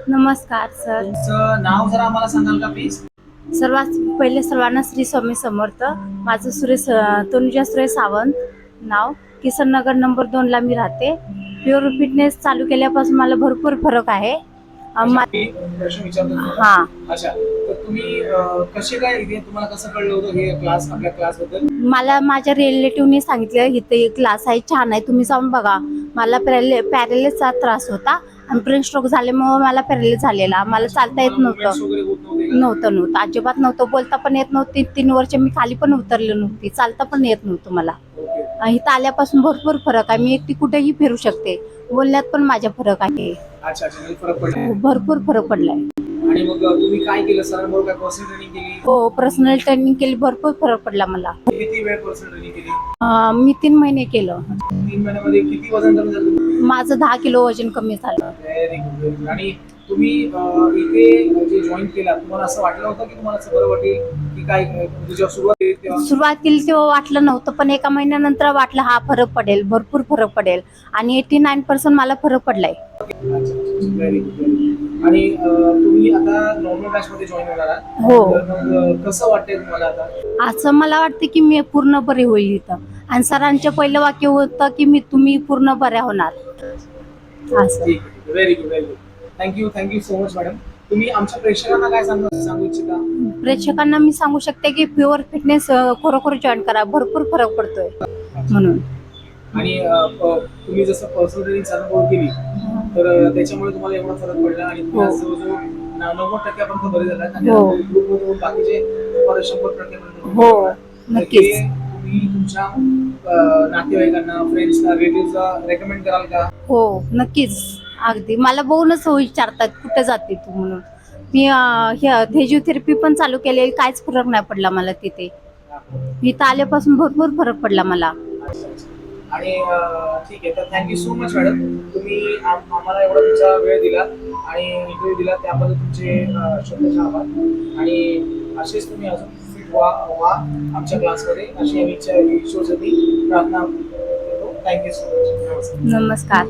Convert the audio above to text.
नमस्कार सर. तुमचं नाव जरा आम्हाला सांगाल का प्लीज? सर्वात पहिले सर्वांना श्री स्वामी समर्थ. माझं तनुजा सुरेश सावंत नाव. किसन नगर नंबर 2 ला मी राहते. प्युअर फिटनेस चालू केल्यापासून मला भरपूर फरक आहे. मी प्रश्न विचारतो तुम्हाला. हा, अच्छा, तर तुम्ही कसे काय इथे तुम्हाला कसं कळलं होतं हे क्लास आपल्या क्लास बद्दल? मला माझ्या रिलेटिव्हनी सांगितलं इथे एक क्लास आहे, छान आहे, तुम्ही जाऊन बघा. मला पॅरेलिसचा त्रास होता आणि ब्रेन स्ट्रोक झाल्यामुळे मला पॅरेलिस झालेला. मला चालता येत movements नव्हतं. वगैरे होत नव्हते का? नव्हतं अजिबात नव्हतं. बोलता पण येत नव्हती. 3 वर्ष मी खाली पण उतरले नव्हती. चालता पण येत नव्हतं मला. ओके. इथं आल्यापासून भरपूर फरक आहे. मी एकटी कुठेही फिरू शकते. बोलण्यात पण माझ्या फरक आहे. अच्छा अच्छा, म्हणजे फरक पडला. भरपूर फरक पडलाय. आणि मग तुम्ही काय केलं? सरांबरोबर काय पर्सनल ट्रेनिंग केली? हो, पर्सनल ट्रेनिंग केली. भरपूर फरक पडला मला. किती वेळ पर्सनल ट्रेनिंग केली? मी 3 महिने केलं. 3 महिन्यामध्ये किती वजन कमी झालं तुमचं? माझं 10 किलो वजन कमी झालं. Very good, very good. आणि तुम्ही इथे जे जॉईन केला, तुम्हाला असं वाटलं होतं की तुम्हाला असं बरं वाटेल की काय? तुझ्या सुरुवात तेव्हा सुरुवातीला तेव्हा वाटलं नव्हतं, पण एका महिन्यानंतर वाटलं हा फरक पडेल, भरपूर फरक पडेल. आणि 89% मला फरक पडलाय. Very good, very good. आणि तुम्ही आता नॉर्मल बॅच मध्ये जॉईन होणार आहात. हो. तर मग कसं वाटतंय तुम्हाला आता? असं मला वाटतं की मी पूर्ण बरी होईल इथं. आणि सरांचं पहिलं वाक्य होतं की तुम्ही पूर्ण बऱ्या होणार. असं. ठीक आहे, very good, very good. Thank you so much madam. तुम्ही आमच्या प्रेक्षकांना काय सांगू इच्छिता? प्रेक्षकांना मी सांगू शकते की प्युअर फिटनेस खरोखर जॉईन करा. भरपूर फरक पडतोय म्हणून. आणि तुम्ही जसं पर्सनल ट्रेनिंग सरांबरोबर केली, तर त्याच्यामुळे तुम्हाला एवढा फरक पडला आणि तुम्ही आज जवळजवळ 90% बरे झालात. आणि हो. ग्रुपमधून बाकीचे 100% हो, नक्कीच. तुम्ही तुमच्या नातेवाईकांना, फ्रेंड्सना, रिलेटिव्हला रेकमेंड कराल का? हो, नक्कीच. अगदी मला बघूनच विचारतात कुठे जाते तू म्हणून. मी फिजिओथेरपी पण चालू केली. काहीच फरक नाही पडला मला तिथे. इथं आल्यापासून भरपूर फरक पडला मला. अच्छा, अच्छा. आणि ठीक आहे, तर थँक्यू सो मच मॅडम. तुम्ही आम्हाला एवढा तुमचा वेळ दिला आणि इंटरव्ह्यू दिला, त्याबद्दल तुमचे शब्दचे आभार. आणि असेच तुम्ही अजून फिट व्हा आमच्या क्लासमध्ये, अशी आम्ही ईश्वरचरणी प्रार्थना करतो. Thank you so much. नमस्कार.